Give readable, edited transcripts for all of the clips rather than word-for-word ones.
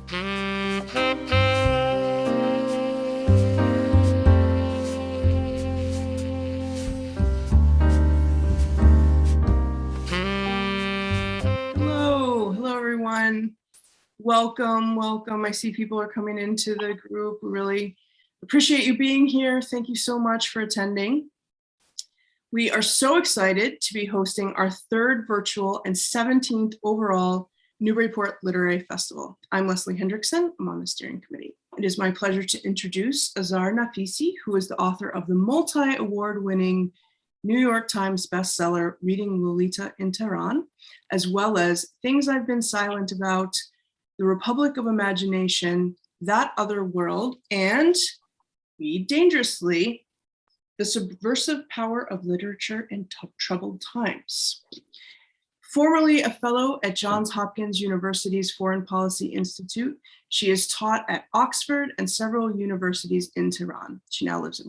Hello everyone. Welcome. I see people are coming into the group. We really appreciate you being here. Thank you so much for attending. We are so excited to be hosting our third virtual and 17th overall Newburyport Literary Festival. I'm Leslie Hendrickson. I'm on the steering committee. It is my pleasure to introduce Azar Nafisi, who is the author of the multi-award-winning New York Times bestseller, Reading Lolita in Tehran, as well as Things I've Been Silent About, The Republic of Imagination, That Other World, and Read Dangerously, The Subversive Power of Literature in Troubled Times. Formerly a fellow at Johns Hopkins University's Foreign Policy Institute, she is taught at Oxford and several universities in Tehran. She now lives in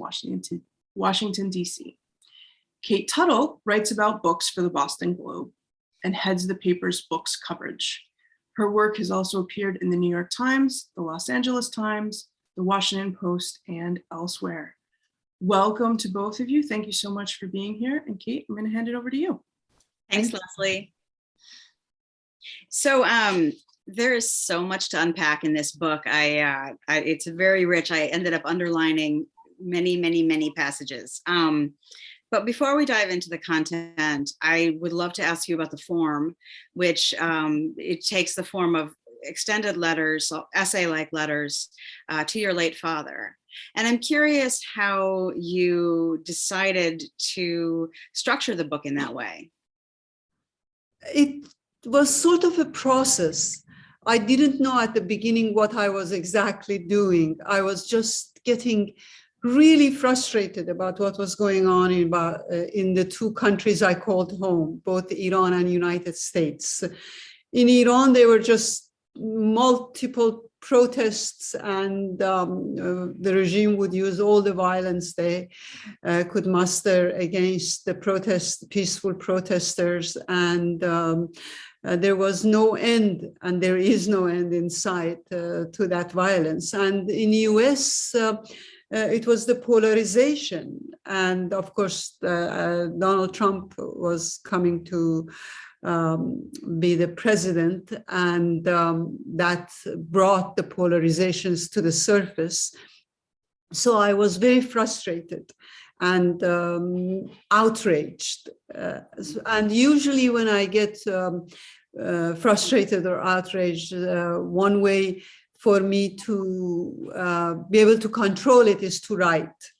Washington, D.C. Kate Tuttle writes about books for the Boston Globe and heads the paper's books coverage. Her work has also appeared in the New York Times, the Los Angeles Times, the Washington Post, and elsewhere. Welcome to both of you. Thank you so much for being here. And Kate, I'm going to hand it over to you. Thanks, Leslie. So there is so much to unpack in this book. It's very rich. I ended up underlining many passages. But before we dive into the content, I would love to ask you about the form, which it takes the form of extended letters, essay-like letters to your late father. And I'm curious how you decided to structure the book in that way. It was sort of a process. I didn't know at the beginning what I was exactly doing. I was just getting really frustrated about what was going on in the two countries I called home, both Iran and United States. In Iran, there were just multiple protests, and the regime would use all the violence they could muster against the peaceful protesters, and there was no end, and there is no end in sight to that violence. And in the US, it was the polarization. And of course, Donald Trump was coming to be the president, and that brought the polarizations to the surface. So I was very frustrated and outraged. And usually when I get frustrated or outraged, one way for me to be able to control it is to write.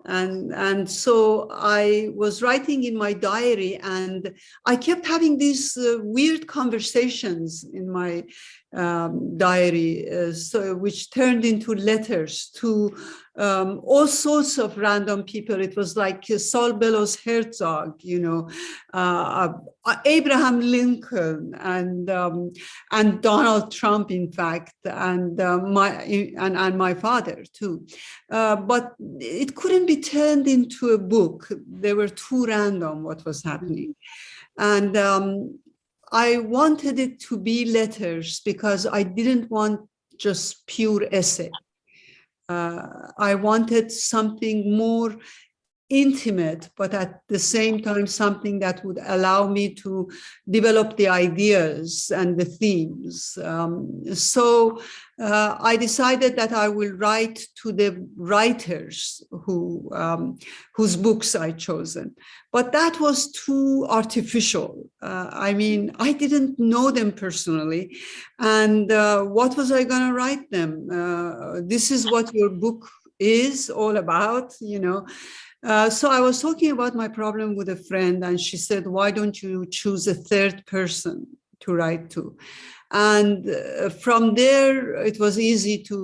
And so I was writing in my diary, and I kept having these weird conversations in my diary, which turned into letters to all sorts of random people. It was like Saul Bellows Herzog, Abraham Lincoln, and Donald Trump, in fact, and my father too. But it couldn't be turned into a book. They were too random what was happening, and I wanted it to be letters because I didn't want just pure essay. I wanted something more intimate, but at the same time, something that would allow me to develop the ideas and the themes. So I decided that I will write to the writers whose books I'd chosen. But that was too artificial. I mean, I didn't know them personally. And what was I going to write them? This is what your book is all about, So I was talking about my problem with a friend, and she said, why don't you choose a third person to write to? And from there, it was easy to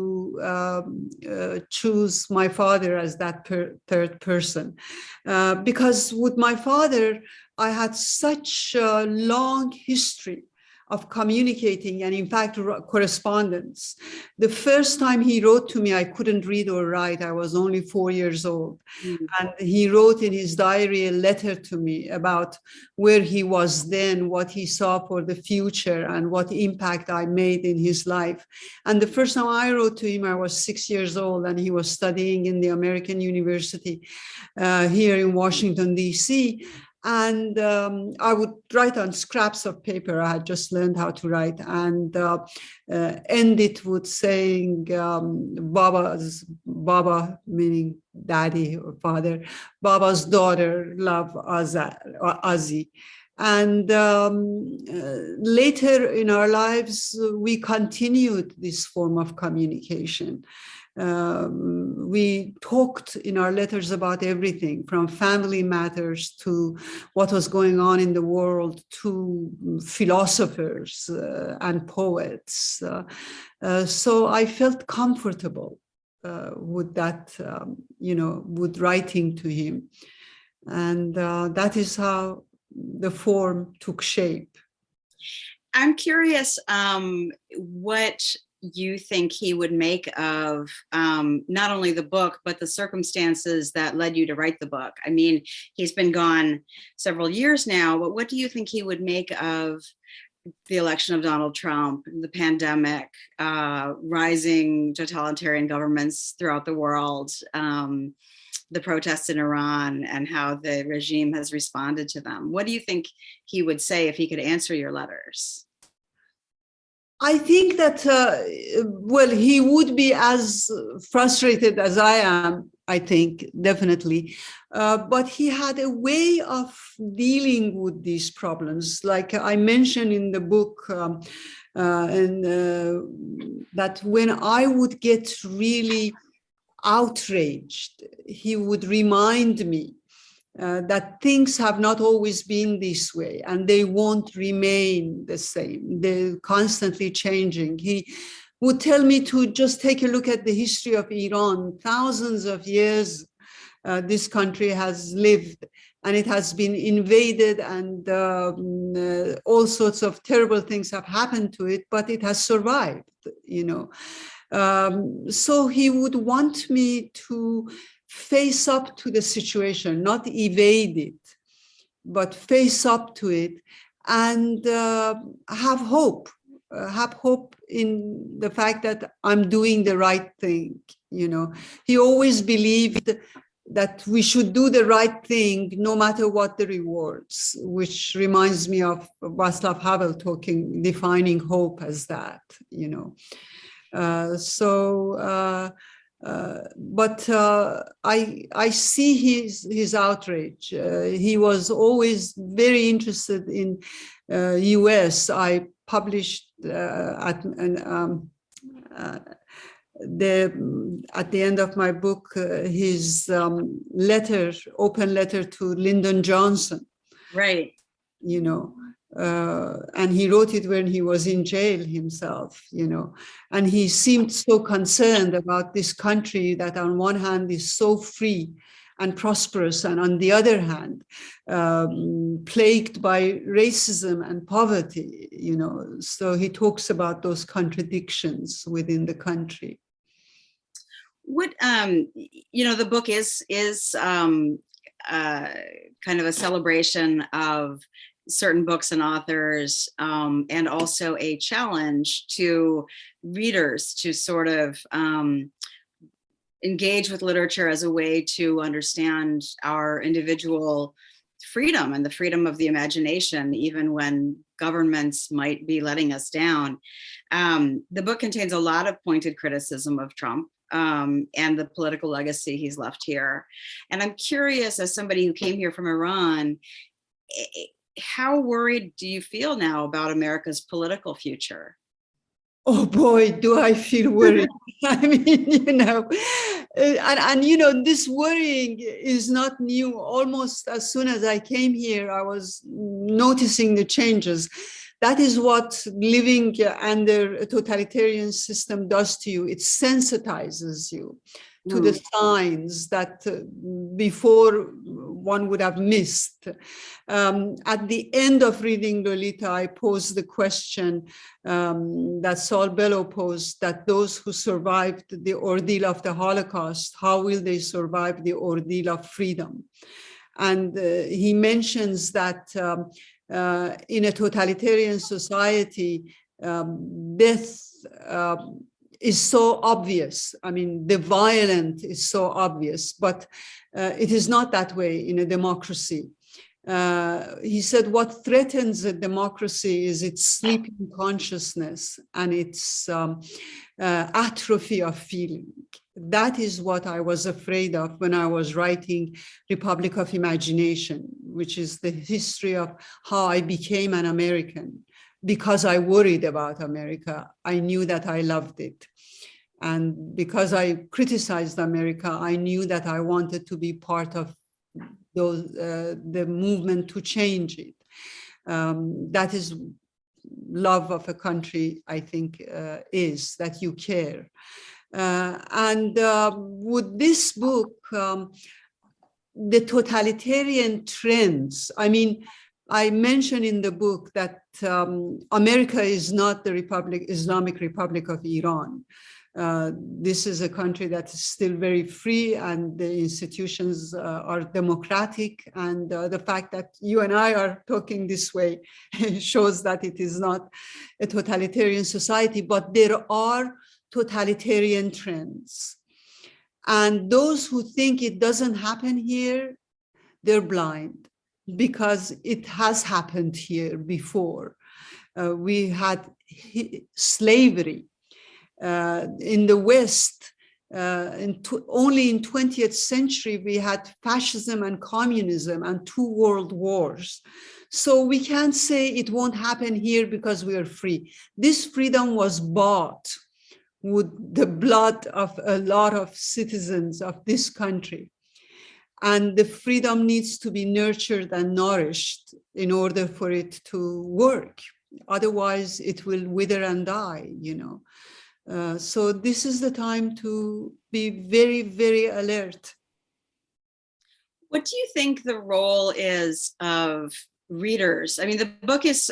choose my father as that third person. Because with my father, I had such a long history. of communicating and, in fact, correspondence. The first time he wrote to me, I couldn't read or write. I was only 4 years old. And he wrote in his diary a letter to me about where he was then, what he saw for the future, and what impact I made in his life. And the first time I wrote to him, I was 6 years old, and he was studying in the American University here in Washington, D.C. And I would write on scraps of paper. I had just learned how to write, and end it with saying, Baba, meaning daddy or father, Baba's daughter, love Azi. And later in our lives, we continued this form of communication. We talked in our letters about everything, from family matters to what was going on in the world, to philosophers and poets. So I felt comfortable with that, with writing to him. And that is how the form took shape. I'm curious what you think he would make of not only the book, but the circumstances that led you to write the book. I mean, he's been gone several years now, but what do you think he would make of the election of Donald Trump, the pandemic, rising totalitarian governments throughout the world, the protests in Iran, and how the regime has responded to them? What do you think he would say if he could answer your letters? I think that, he would be as frustrated as I am, I think, definitely. But he had a way of dealing with these problems. Like I mentioned in the book, that when I would get really outraged, he would remind me that things have not always been this way, and they won't remain the same. They're constantly changing. He would tell me to just take a look at the history of Iran. Thousands of years this country has lived, and it has been invaded, and all sorts of terrible things have happened to it, but it has survived, So he would want me to face up to the situation, not evade it, but face up to it, and have hope in the fact that I'm doing the right thing. He always believed that we should do the right thing no matter what the rewards, which reminds me of Václav Havel defining hope as that, But I see his outrage. He was always very interested in U.S. I published at the end of my book his open letter to Lyndon Johnson. Right. And he wrote it when he was in jail himself, and he seemed so concerned about this country that on one hand is so free and prosperous, and on the other hand, plagued by racism and poverty, So he talks about those contradictions within the country. What, the book is kind of a celebration of certain books and authors, and also a challenge to readers to sort of engage with literature as a way to understand our individual freedom and the freedom of the imagination, even when governments might be letting us down. The book contains a lot of pointed criticism of Trump and the political legacy he's left here. And I'm curious, as somebody who came here from Iran, how worried do you feel now about America's political future? Oh boy, do I feel worried. I mean, this worrying is not new. Almost as soon as I came here, I was noticing the changes. That is what living under a totalitarian system does to you. It sensitizes you to the signs that before one would have missed. At the end of reading Lolita, I posed the question that Saul Bellow posed, that those who survived the ordeal of the Holocaust, how will they survive the ordeal of freedom? And he mentions that in a totalitarian society, death is so obvious. I mean, the violent is so obvious, but it is not that way in a democracy. He said, what threatens a democracy is its sleeping consciousness and its atrophy of feeling. That is what I was afraid of when I was writing Republic of Imagination, which is the history of how I became an American. Because I worried about America, I knew that I loved it. And because I criticized America, I knew that I wanted to be part of the movement to change it. That is love of a country, I think, is that you care. With this book, the totalitarian trends, I mean, I mention in the book that America is not the Islamic Republic of Iran. This is a country that is still very free and the institutions are democratic. And the fact that you and I are talking this way shows that it is not a totalitarian society, but there are totalitarian trends. And those who think it doesn't happen here, they're blind, because it has happened here before. We had slavery in the West. Only in 20th century, we had fascism and communism and 2 world wars. So we can't say it won't happen here because we are free. This freedom was bought with the blood of a lot of citizens of this country. And the freedom needs to be nurtured and nourished in order for it to work. Otherwise, it will wither and die, you know. So this is the time to be very, very alert. What do you think the role is of readers? I mean, the book is,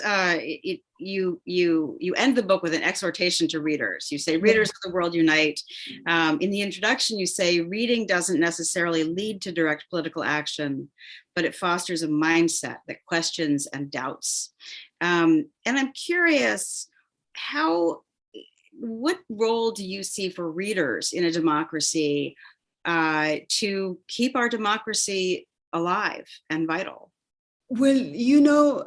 you end the book with an exhortation to readers. You say, readers of the world unite. In the introduction, you say, reading doesn't necessarily lead to direct political action, but it fosters a mindset that questions and doubts. And I'm curious, what role do you see for readers in a democracy to keep our democracy alive and vital? Well, you know,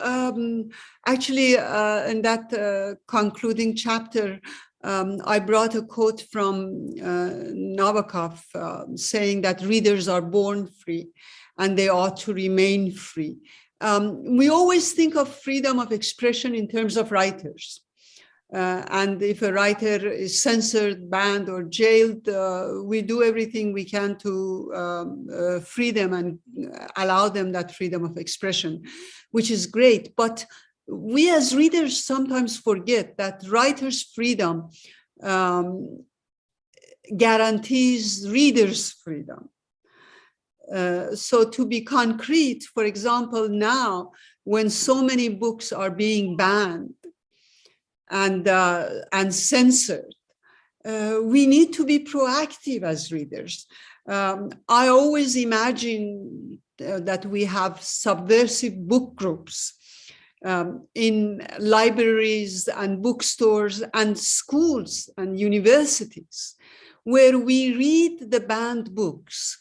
actually, in that concluding chapter, I brought a quote from Nabokov saying that readers are born free and they ought to remain free. We always think of freedom of expression in terms of writers. And if a writer is censored, banned, or jailed, we do everything we can to free them and allow them that freedom of expression, which is great. But we as readers sometimes forget that writers' freedom guarantees readers' freedom. So to be concrete, for example, now when so many books are being banned, and censored, we need to be proactive as readers. I always imagine that we have subversive book groups in libraries and bookstores and schools and universities, where we read the banned books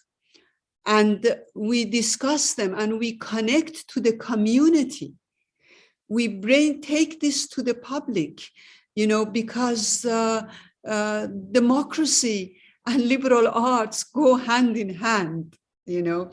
and we discuss them and we connect to the community. We take this to the public, you know, because democracy and liberal arts go hand in hand, you know.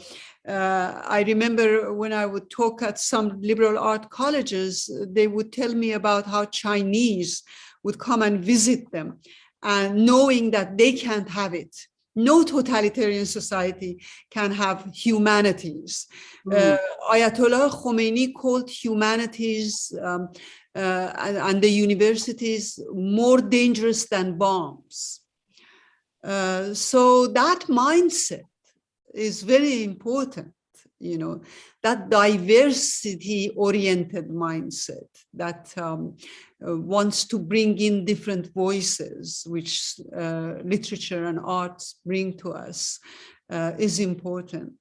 I remember when I would talk at some liberal art colleges, they would tell me about how Chinese would come and visit them, and knowing that they can't have it. No totalitarian society can have humanities. Ayatollah Khomeini called humanities and the universities more dangerous than bombs. So that mindset is very important, that diversity-oriented mindset that wants to bring in different voices, which literature and arts bring to us, is important.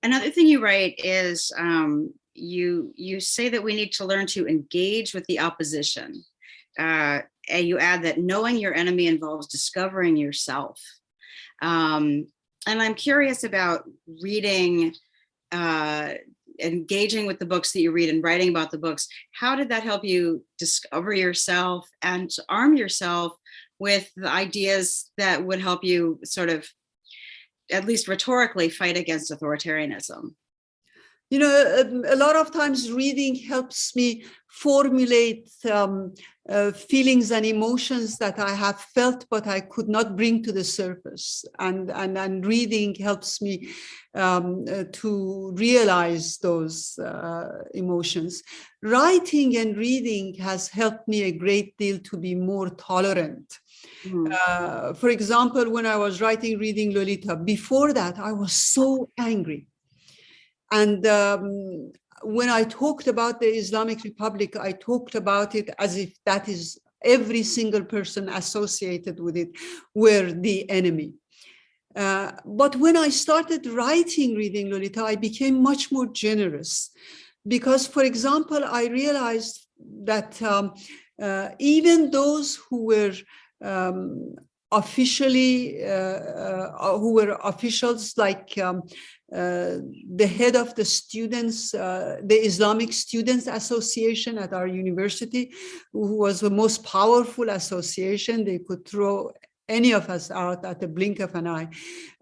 Another thing you write is you say that we need to learn to engage with the opposition. And you add that knowing your enemy involves discovering yourself. And I'm curious about reading, engaging with the books that you read and writing about the books. How did that help you discover yourself and to arm yourself with the ideas that would help you sort of, at least rhetorically, fight against authoritarianism? A lot of times reading helps me formulate feelings and emotions that I have felt, but I could not bring to the surface. And reading helps me to realize those emotions. Writing and reading has helped me a great deal to be more tolerant. For example, when I was reading Lolita, before that, I was so angry. And when I talked about the Islamic Republic, I talked about it as if that is every single person associated with it were the enemy. But when I started reading Lolita, I became much more generous because, for example, I realized that even those who were officials like the head of the students, the Islamic Students Association at our university, who was the most powerful association. They could throw any of us out at the blink of an eye.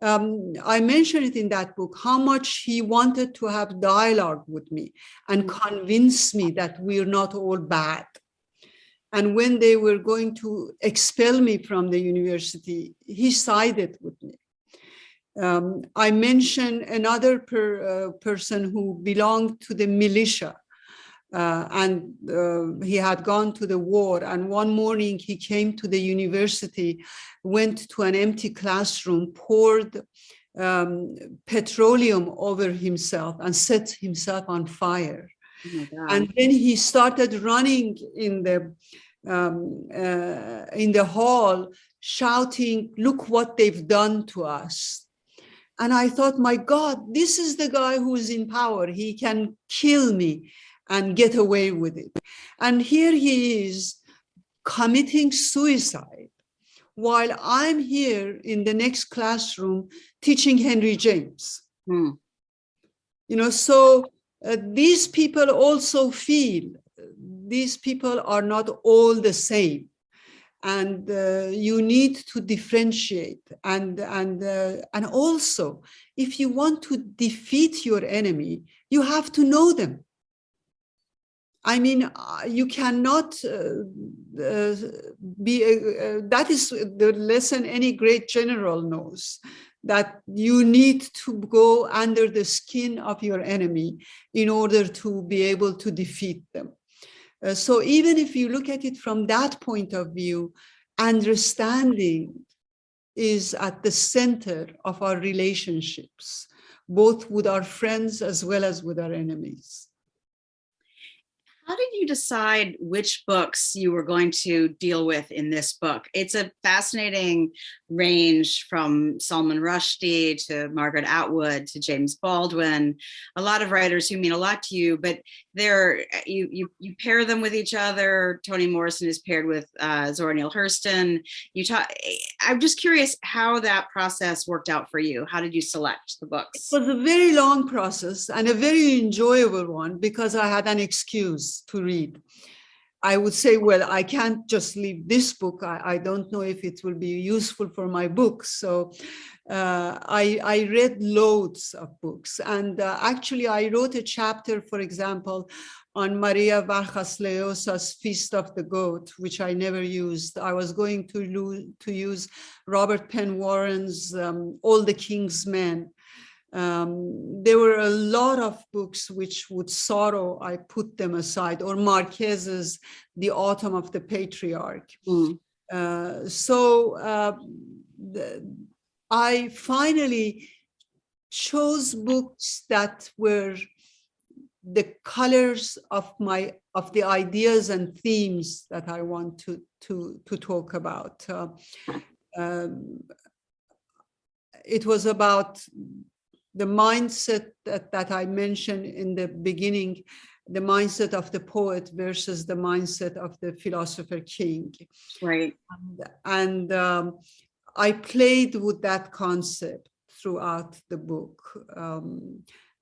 I mentioned it in that book, how much he wanted to have dialogue with me and convince me that we're not all bad. And when they were going to expel me from the university, he sided with me. I mentioned another person who belonged to the militia, and he had gone to the war. And one morning he came to the university, went to an empty classroom, poured petroleum over himself and set himself on fire. Oh my God. And then he started running in the hall, shouting, "Look what they've done to us." And I thought, my God, this is the guy who is in power. He can kill me and get away with it. And here he is committing suicide while I'm here in the next classroom teaching Henry James. So these people also feel these people are not all the same. And you need to differentiate. And also, if you want to defeat your enemy, you have to know them. I mean, you cannot that is the lesson any great general knows, that you need to go under the skin of your enemy in order to be able to defeat them. So even if you look at it from that point of view, understanding is at the center of our relationships, both with our friends as well as with our enemies. How did you decide which books you were going to deal with in this book? It's a fascinating range from Salman Rushdie to Margaret Atwood to James Baldwin, a lot of writers who mean a lot to you, but you pair them with each other. Toni Morrison is paired with Zora Neale Hurston. I'm just curious how that process worked out for you. How did you select the books? It was a very long process and a very enjoyable one because I had an excuse to read. I would say, well, I can't just leave this book. I don't know if it will be useful for my books. So I read loads of books. And actually, I wrote a chapter, for example, on Maria Vargas Llosa's Feast of the Goat, which I never used. I was going to use Robert Penn Warren's All the King's Men. There were a lot of books which, with sorrow, I put them aside, or Marquez's The Autumn of the Patriarch. I finally chose books that were the colors of the ideas and themes that I want to talk about. It was about the mindset that I mentioned in the beginning, the mindset of the poet versus the mindset of the philosopher king. Right. And I played with that concept throughout the book.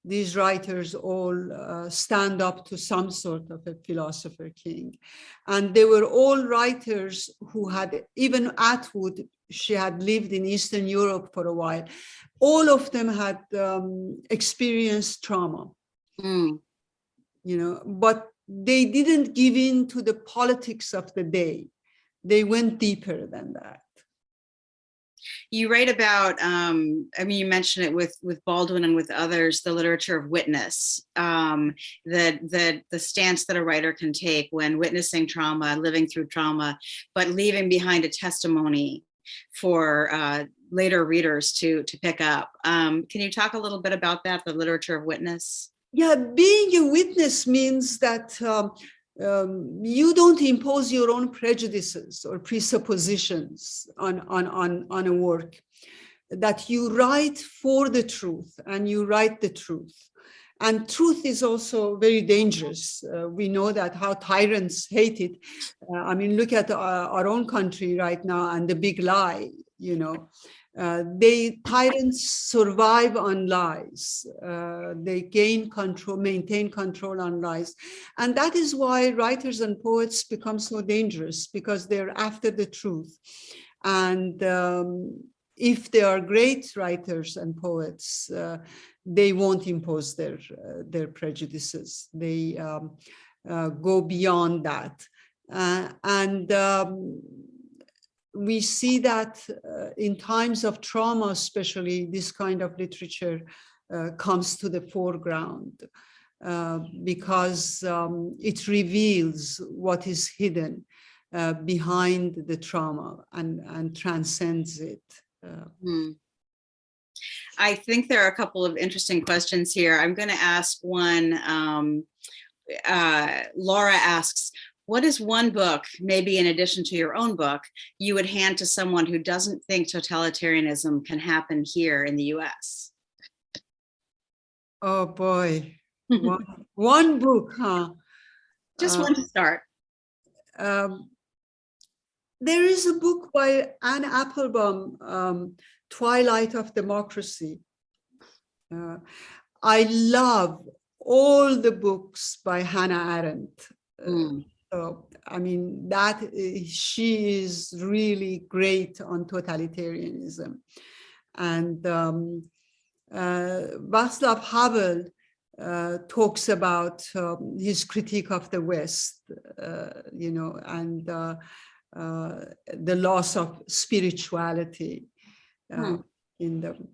These writers all stand up to some sort of a philosopher king. And they were all writers who had, even Atwood, she had lived in Eastern Europe for a while. All of them had experienced trauma, but they didn't give in to the politics of the day. They went deeper than that. You write about, you mentioned it with Baldwin and with others, the literature of witness, the stance that a writer can take when witnessing trauma, living through trauma, but leaving behind a testimony for later readers to pick up. Can you talk a little bit about that, the literature of witness? Yeah, being a witness means that you don't impose your own prejudices or presuppositions on a work, that you write for the truth and you write the truth. And truth is also very dangerous. We know that how tyrants hate it. Look at our own country right now and the big lie, tyrants survive on lies. They gain control, maintain control on lies. And that is why writers and poets become so dangerous, because they're after the truth. And if they are great writers and poets, they won't impose their prejudices. They go beyond that. We see that in times of trauma, especially, this kind of literature comes to the foreground because it reveals what is hidden behind the trauma and transcends it. I think there are a couple of interesting questions here. I'm going to ask one. Laura asks, what is one book, maybe in addition to your own book, you would hand to someone who doesn't think totalitarianism can happen here in the US? Oh boy, one book, huh? Just one to start. There is a book by Anne Applebaum, Twilight of Democracy. I love all the books by Hannah Arendt. So, she is really great on totalitarianism. And Václav Havel talks about his critique of the West, and the loss of spirituality in them.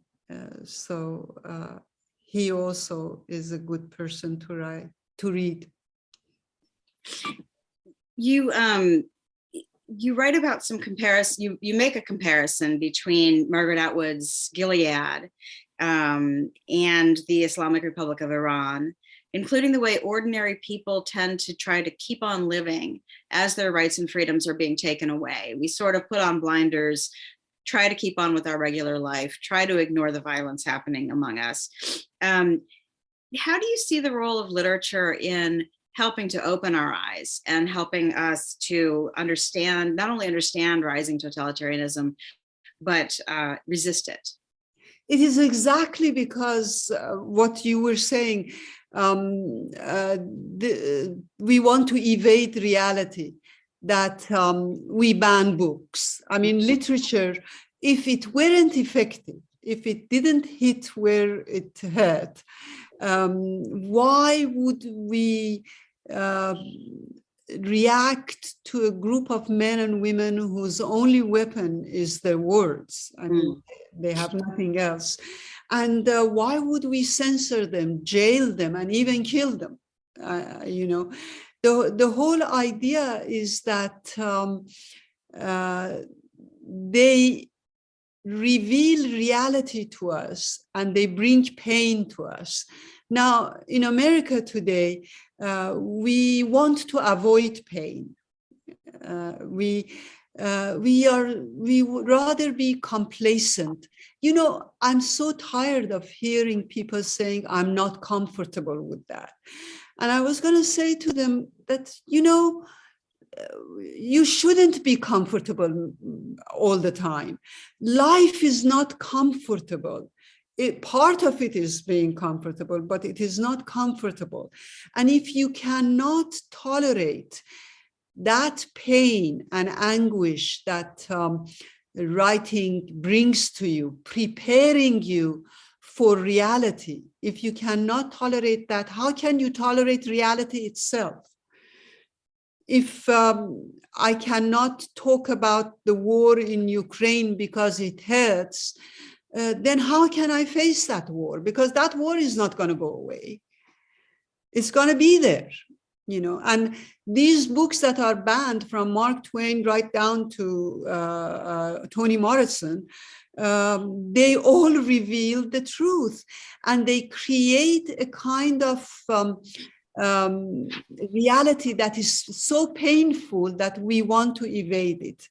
So he also is a good person to read. You write about some comparison. You make a comparison between Margaret Atwood's Gilead and the Islamic Republic of Iran, including the way ordinary people tend to try to keep on living as their rights and freedoms are being taken away. We sort of put on blinders, try to keep on with our regular life, try to ignore the violence happening among us. How do you see the role of literature in helping to open our eyes and helping us to understand, not only understand rising totalitarianism, but resist it? It is exactly because what you were saying, we want to evade reality, that we ban books. Literature, if it weren't effective, if it didn't hit where it hurt, why would we react to a group of men and women whose only weapon is their words? They have nothing else. And why would we censor them, jail them, and even kill them? The whole idea is that they reveal reality to us and they bring pain to us. Now, in America today, we want to avoid pain. We would rather be complacent. You know, I'm so tired of hearing people saying, I'm not comfortable with that. And I was going to say to them that, you know, you shouldn't be comfortable all the time. Life is not comfortable. Part of it is being comfortable, but it is not comfortable. And if you cannot tolerate that pain and anguish that writing brings to you, preparing you for reality, if you cannot tolerate that, how can you tolerate reality itself? If I cannot talk about the war in Ukraine because it hurts, then how can I face that war? Because that war is not going to go away. It's going to be there, you know. And these books that are banned, from Mark Twain right down to Toni Morrison, they all reveal the truth, and they create a kind of reality that is so painful that we want to evade it.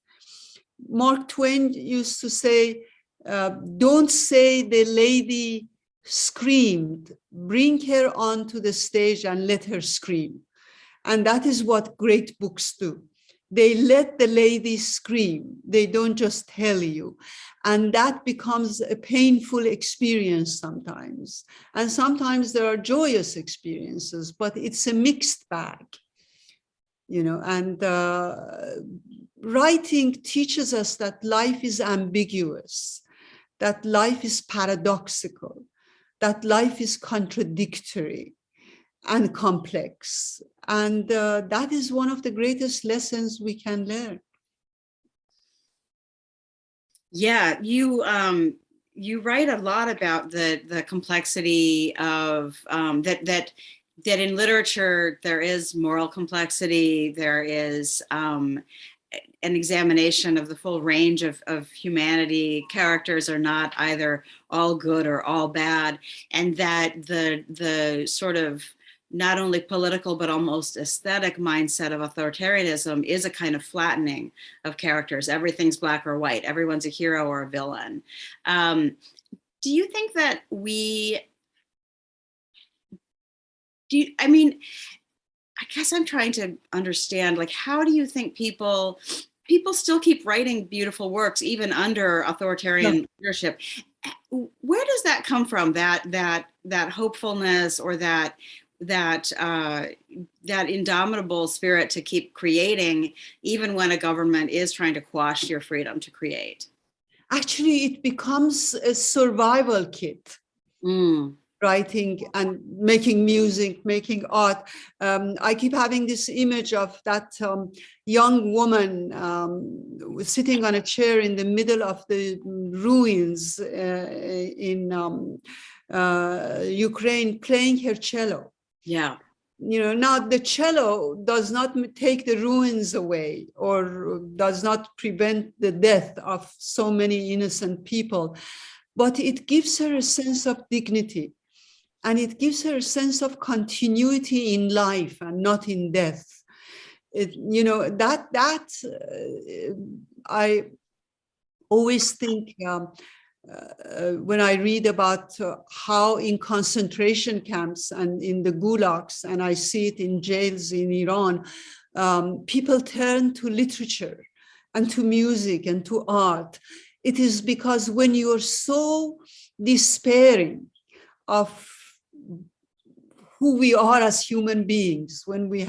Mark Twain used to say, don't say the lady screamed, bring her onto the stage and let her scream. And that is what great books do. They let the lady scream. They don't just tell you. And that becomes a painful experience sometimes. And sometimes there are joyous experiences, but it's a mixed bag, you know. And writing teaches us that life is ambiguous, that life is paradoxical, that life is contradictory and complex. And that is one of the greatest lessons we can learn. Yeah, you write a lot about the complexity of that in literature there is moral complexity, there is an examination of the full range of humanity. Characters are not either all good or all bad, and that the sort of not only political but almost aesthetic mindset of authoritarianism is a kind of flattening of characters. Everything's black or white. Everyone's a hero or a villain. Do you think that I mean, I guess I'm trying to understand, like, how do you think people still keep writing beautiful works even under authoritarian leadership? Where does that come from? That hopefulness, or that indomitable spirit to keep creating even when a government is trying to quash your freedom to create? Actually, it becomes a survival kit. Writing and making music, making art. I keep having this image of that young woman sitting on a chair in the middle of the ruins in Ukraine, playing her cello. Yeah. You know, now the cello does not take the ruins away or does not prevent the death of so many innocent people, but it gives her a sense of dignity. And it gives her a sense of continuity in life and not in death. You know, I always think when I read about how in concentration camps and in the gulags, and I see it in jails in Iran, people turn to literature and to music and to art. It is because when you are so despairing of who we are as human beings, when we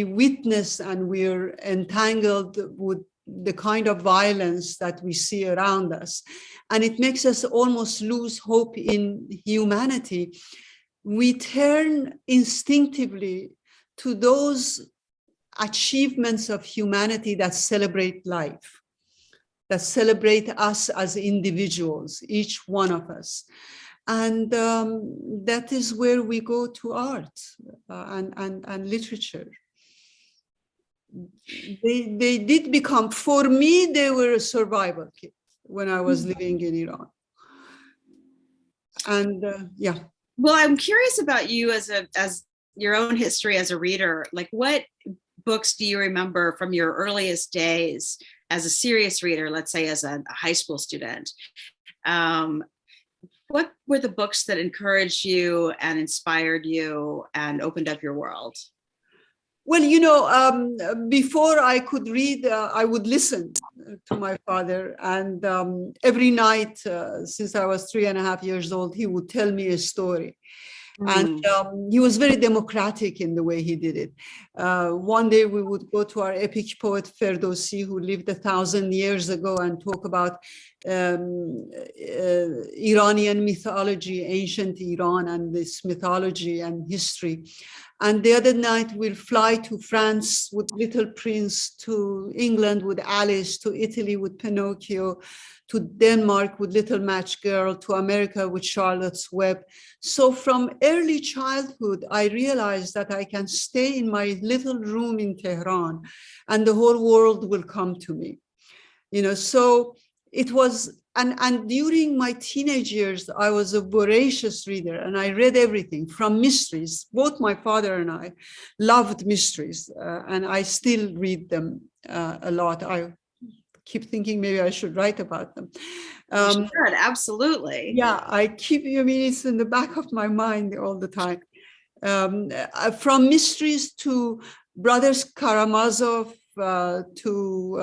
witness and we're entangled with the kind of violence that we see around us, and it makes us almost lose hope in humanity, we turn instinctively to those achievements of humanity that celebrate life, that celebrate us as individuals, each one of us. And that is where we go to art and literature. they did become, for me, they were a survival kit when I was living in Iran. And yeah. Well, I'm curious about you as your own history as a reader. Like, what books do you remember from your earliest days as a serious reader, let's say as a high school student? What were the books that encouraged you and inspired you and opened up your world? Well, before I could read, I would listen to my father. And every night, since I was 3.5 years old, he would tell me a story. And he was very democratic in the way he did it. One day we would go to our epic poet Ferdowsi, who lived 1,000 years ago, and talk about Iranian mythology, ancient Iran, and this mythology and history. And the other night we'll fly to France with Little Prince, to England with Alice, to Italy with Pinocchio, to Denmark with Little Match Girl, to America with Charlotte's Web. So from early childhood, I realized that I can stay in my little room in Tehran and the whole world will come to me. So it was, and during my teenage years, I was a voracious reader and I read everything from mysteries. Both my father and I loved mysteries and I still read them a lot. I keep thinking maybe I should write about them. You should, absolutely. Yeah, I keep, it's in the back of my mind all the time. From mysteries to Brothers Karamazov, to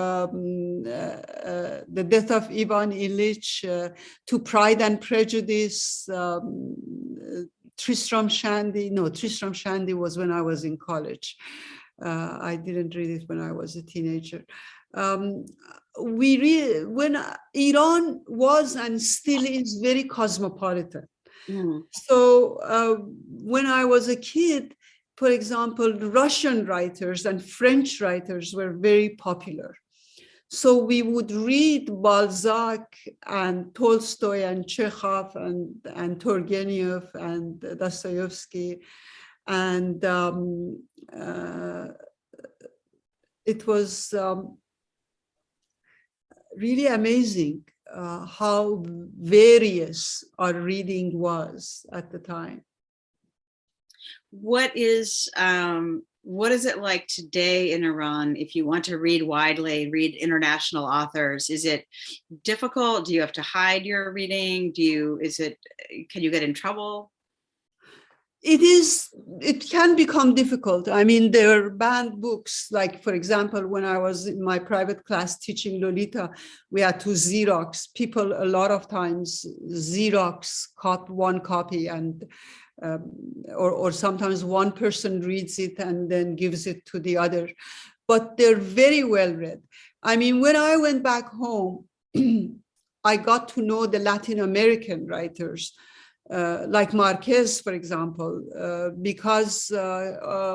the death of Ivan Ilyich, to Pride and Prejudice, Tristram Shandy. No, Tristram Shandy was when I was in college. I didn't read it when I was a teenager. When Iran was and still is very cosmopolitan. So when I was a kid, for example, Russian writers and French writers were very popular. So we would read Balzac and Tolstoy and Chekhov and Turgenev and Dostoevsky. And it was really amazing how various our reading was at the time. What is it like today in Iran if you want to read widely, read international authors? Is it difficult? Do you have to hide your reading? Can you get in trouble? It can become difficult. I mean, there are banned books, like, for example, when I was in my private class teaching Lolita, we had to Xerox. People a lot of times Xerox one copy and or sometimes one person reads it and then gives it to the other, but they're very well read. I mean, when I went back home, I got to know the Latin American writers, like Marquez, for example,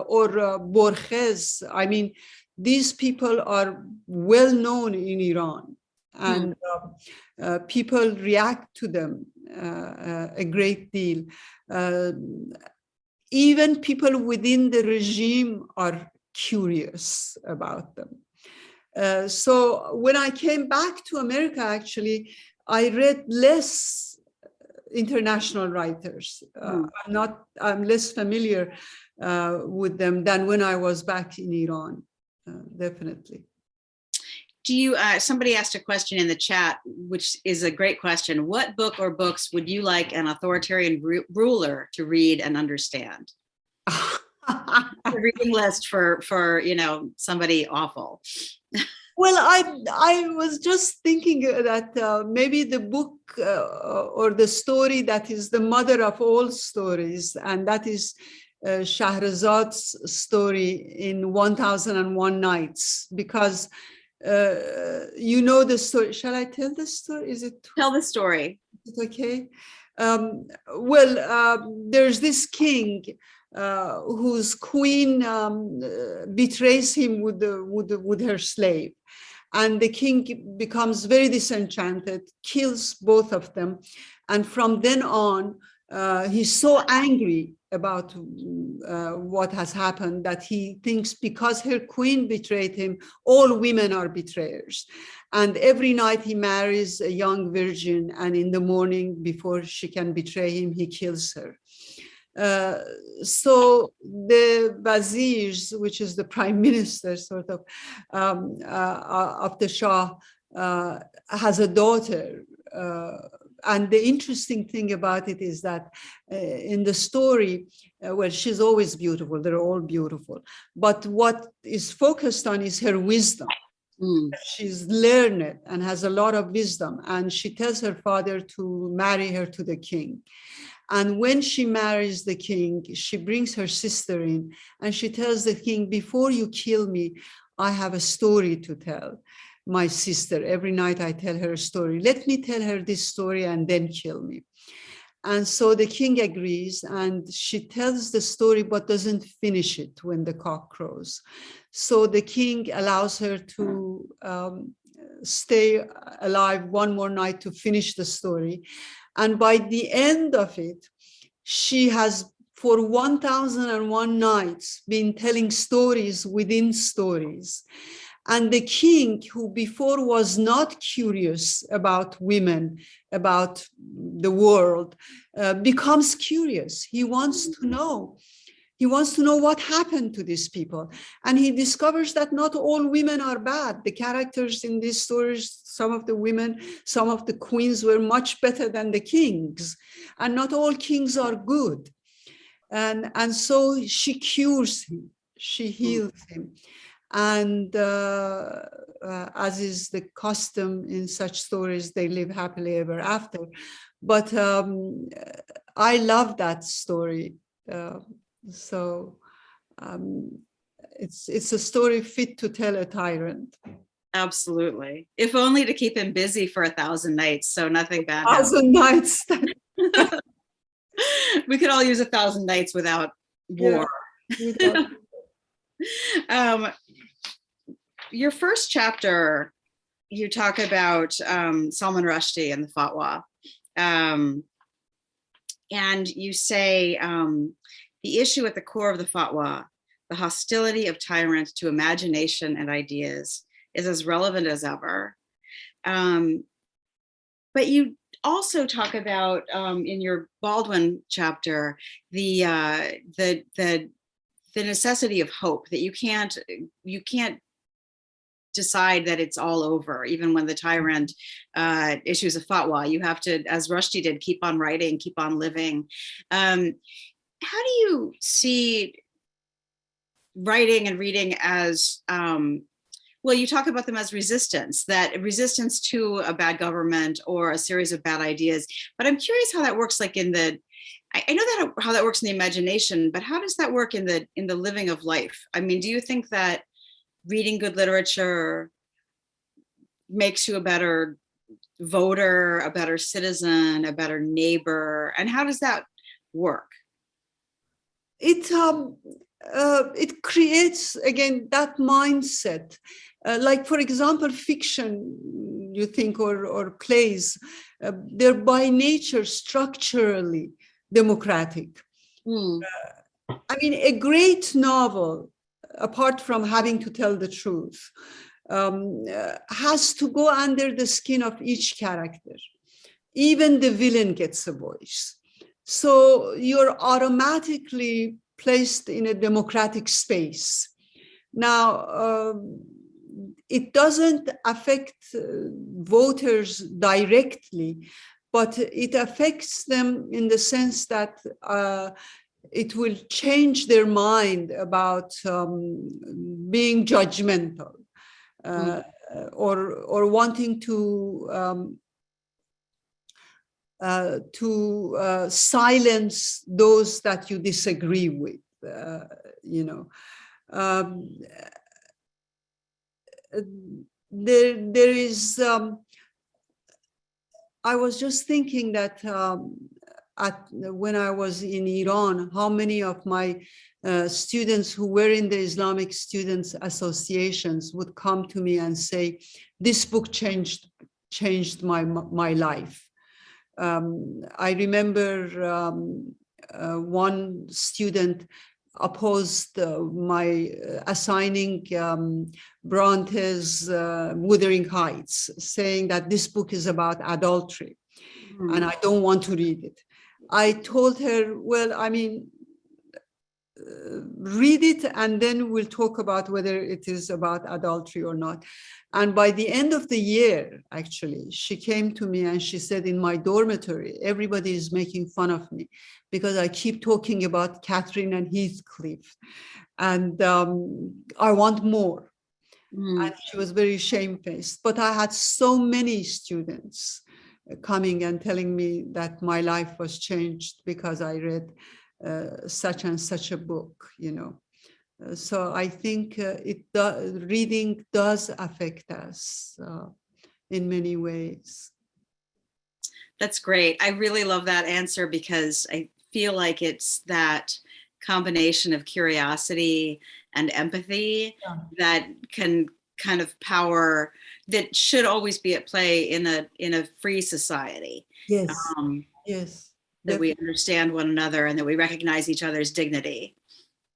or Borges. I mean, these people are well known in Iran, and people react to them a great deal. Even people within the regime are curious about them. So when I came back to America, actually, I read less international writers. I'm less familiar with them than when I was back in Iran, definitely. Do you, somebody asked a question in the chat, which is a great question. What book or books would you like an authoritarian ruler to read and understand? A reading list for somebody awful. Well, I was just thinking that maybe the book or the story that is the mother of all stories, and that is Shahrazad's story in 1001 Nights, because the story. Shall I tell the story? Tell the story? Is it okay? There's this king whose queen betrays him with her slave, and the king becomes very disenchanted, kills both of them, and from then on he's so angry about what has happened, that he thinks because her queen betrayed him, all women are betrayers. And every night he marries a young virgin, and in the morning, before she can betray him, he kills her. So the Wazirs, which is the prime minister sort of the Shah, has a daughter. And the interesting thing about it is that in the story, well, she's always beautiful. They're all beautiful. But what is focused on is her wisdom. She's learned and has a lot of wisdom. And she tells her father to marry her to the king. And when she marries the king, she brings her sister in and she tells the king, before you kill me, I have a story to tell my sister. Every night I tell her a story. Let me tell her this story and then kill me. And so the king agrees and she tells the story, but doesn't finish it when the cock crows. So the king allows her to stay alive one more night to finish the story. And by the end of it, she has for 1001 nights been telling stories within stories. And the king, who before was not curious about women, about the world, becomes curious. He wants to know. He wants to know what happened to these people. And he discovers that not all women are bad. The characters in these stories, some of the women, some of the queens were much better than the kings. And not all kings are good. And so she cures him. She heals him. And as is the custom in such stories, they live happily ever after. But I love that story. It's a story fit to tell a tyrant. Absolutely. If only to keep him busy for 1,000 nights, so nothing bad 1,000 nights. We could all use 1,000 nights without war. Yeah, your first chapter, you talk about Salman Rushdie and the fatwa. And you say, the issue at the core of the fatwa, the hostility of tyrants to imagination and ideas, is as relevant as ever. But you also talk about in your Baldwin chapter the necessity of hope, that you can't decide that it's all over, even when the tyrant issues a fatwa. You have to, as Rushdie did, keep on writing, keep on living. How do you see writing and reading as, well, you talk about them as resistance to a bad government or a series of bad ideas, but I'm curious how that works, like in the, I know that how that works in the imagination, but how does that work in the living of life? I mean, do you think that reading good literature makes you a better voter, a better citizen, a better neighbor? And how does that work? It creates, again, that mindset. Like, for example, fiction, you think, or plays, they're by nature structurally democratic. I mean, a great novel, apart from having to tell the truth, has to go under the skin of each character. Even the villain gets a voice. So you're automatically placed in a democratic space. Now, it doesn't affect voters directly, but it affects them in the sense that it will change their mind about being judgmental or wanting to silence those that you disagree with, you know. There is, I was just thinking that when I was in Iran, how many of my students who were in the Islamic Students Associations would come to me and say, this book changed my life. I remember one student opposed my assigning Bronte's Wuthering Heights, saying that this book is about adultery and I don't want to read it. I told her, well, I mean, read it and then we'll talk about whether it is about adultery or not. And by the end of the year, actually, she came to me and she said, in my dormitory, everybody is making fun of me because I keep talking about Catherine and Heathcliff, and I want more. And she was very shamefaced. But I had so many students coming and telling me that my life was changed because I read such and such a book, you know. So I think reading does affect us in many ways. That's great. I really love that answer because I feel like it's that combination of curiosity and empathy that can kind of power, that should always be at play in a free society. Yes. Yes. That we understand one another and that we recognize each other's dignity.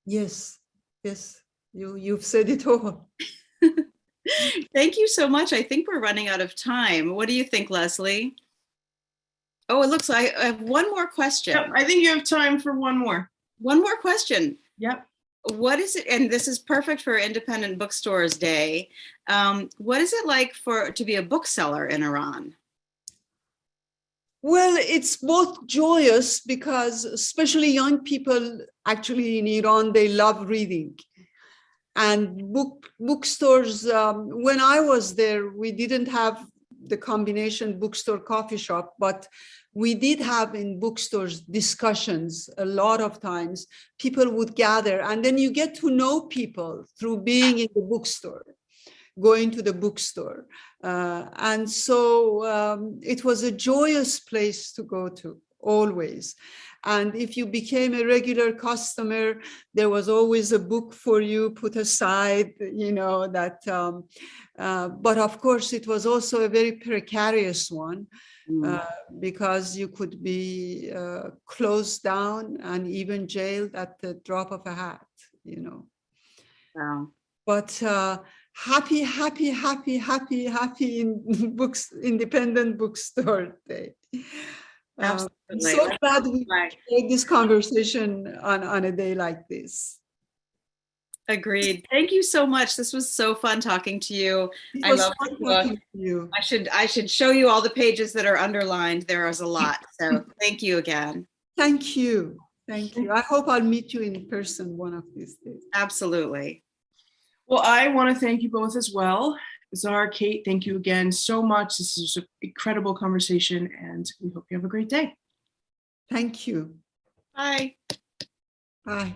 Yes. Yes. You've said it all. Thank you so much. I think we're running out of time. What do you think, Leslie? Oh, it looks like I have one more question. Yep, I think you have time for one more. One more question. Yep. What is it, and this is perfect for Independent Bookstores Day. What is it like to be a bookseller in Iran? Well, it's both joyous because especially young people actually in Iran, they love reading. And bookstores, when I was there, we didn't have the combination bookstore coffee shop, but we did have in bookstores discussions a lot of times. People would gather and then you get to know people through being in the bookstore, going to the bookstore. And so it was a joyous place to go to, always. And if you became a regular customer, there was always a book for you put aside, you know, that, but of course it was also a very precarious one because you could be closed down and even jailed at the drop of a hat, you know. Wow. But happy in Independent Bookstore Day. I'm so glad we had this conversation on a day like this. Agreed. Thank you so much. This was so fun talking to you. I love the book. I should show you all the pages that are underlined. There is a lot. So thank you again. Thank you. Thank you. I hope I'll meet you in person one of these days. Absolutely. Well, I want to thank you both as well. Azar, Kate, thank you again so much. This is an incredible conversation and we hope you have a great day. Thank you. Bye. Bye.